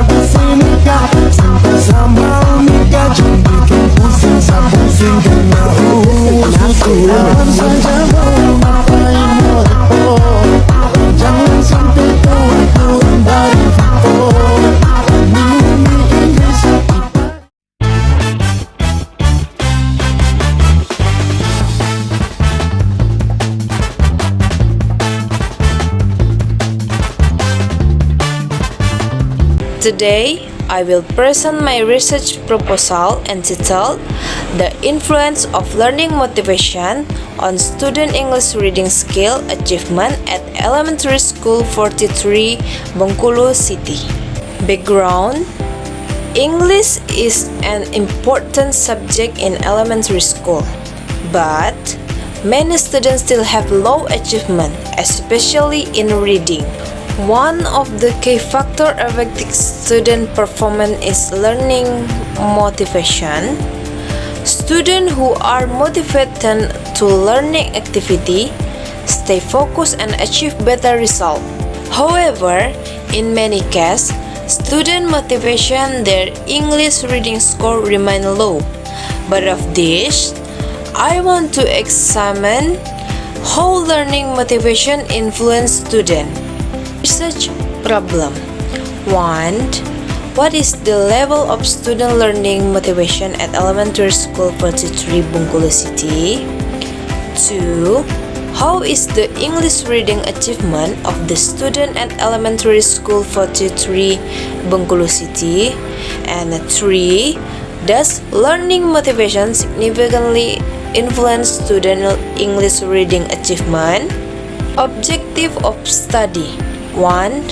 di sini kak, cinta sama Unika, jangan bikin pusing, pusing kena susu. Kapan saja mau ngapain mau repot, jangan sampai tua dari repot. Mimi Inggris Today, I will present my research proposal entitled The Influence of Learning Motivation on Student English Reading Skill Achievement at Elementary School 43, Bengkulu City. Background: English is an important subject in elementary school, but many students still have low achievement, especially in reading. One of the key factors affecting student performance is learning motivation. Students who are motivated to learning activity stay focused and achieve better results. However, in many cases, student motivation their English reading score remain low. But of this, I want to examine how learning motivation influence students. Research problem. 1. What is the level of student learning motivation at Elementary School 43 Bengkulu City? 2. How is the English reading achievement of the student at Elementary School 43 Bengkulu City? And 3. Does learning motivation significantly influence student English reading achievement? Objective of study. 1.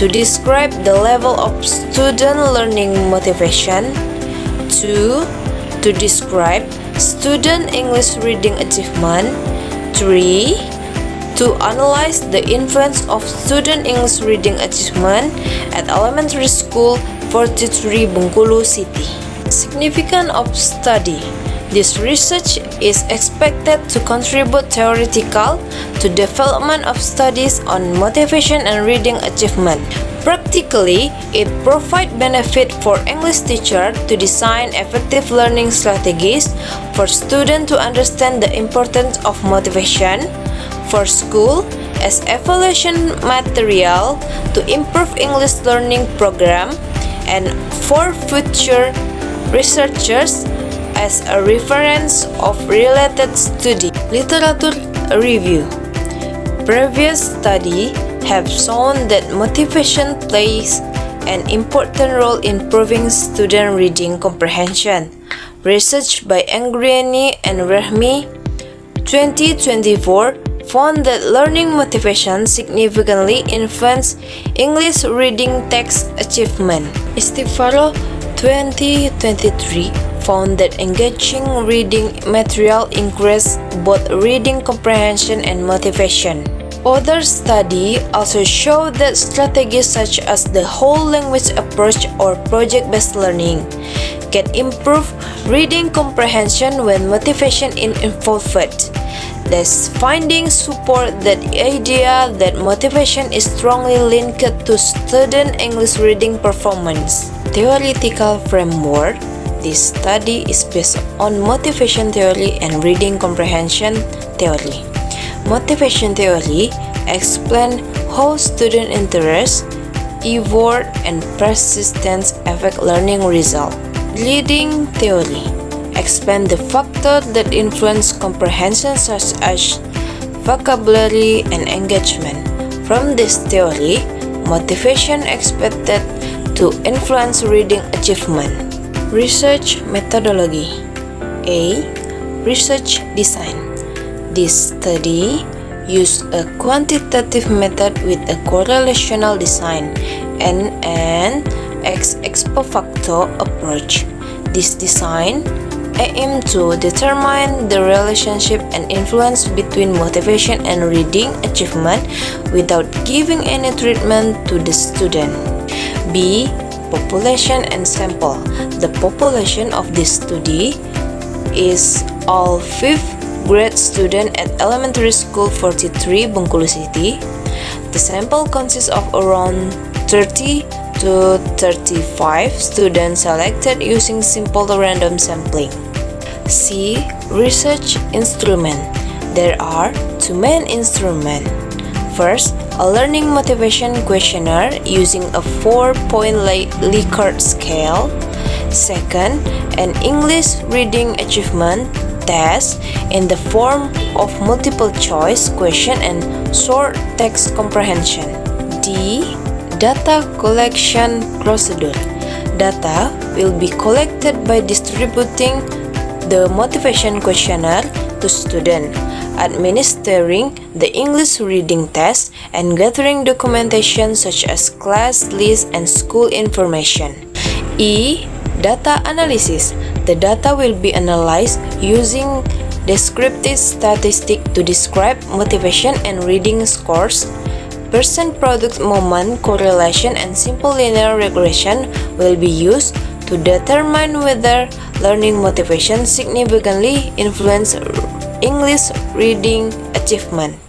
To describe the level of student learning motivation. 2. To describe student English reading achievement. 3. To analyze the influence of student English reading achievement at Elementary School 43 Bengkulu City. Significance of study. This research is expected to contribute theoretical to development of studies on motivation and reading achievement. Practically, it provides benefit for English teachers to design effective learning strategies, for students to understand the importance of motivation, for school as evaluation material to improve English learning program, and for future researchers as a reference of related study. Literature review. Previous studies have shown that motivation plays an important role in improving student reading comprehension. Research by Angriani and Rahmi 2024 found that learning motivation significantly influenced English reading text achievement. Istifaro 2023 found that engaging reading material increased both reading comprehension and motivation. Other studies also show that strategies such as the whole language approach or project-based learning can improve reading comprehension when motivation is involved. These findings support the idea that motivation is strongly linked to student English reading performance. Theoretical framework. This study is based on motivation theory and reading comprehension theory. Motivation theory explains how student interest, effort, and persistence affect learning results. Reading theory explains the factors that influence comprehension such as vocabulary and engagement. From this theory, motivation expected to influence reading achievement. Research methodology. A. Research design. This study used a quantitative method with a correlational design and an ex post facto approach. This design aimed to determine the relationship and influence between motivation and reading achievement without giving any treatment to the student. B. Population and sample. The population of this study is all 5th grade students at Elementary School 43 Bengkulu City. The sample consists of around 30 to 35 students selected using simple random sampling. C. Research instrument. There are two main instruments. First, a learning motivation questionnaire using a 4-point Likert scale. Second, an English reading achievement test in the form of multiple choice question and short text comprehension. D. Data collection procedure. Data will be collected by distributing the motivation questionnaire to students, administering the English reading test, and gathering documentation such as class list and school information. E. Data analysis. The data will be analyzed using descriptive statistics to describe motivation and reading scores. Person-product moment correlation and simple linear regression will be used to determine whether learning motivation significantly influence English reading achievement.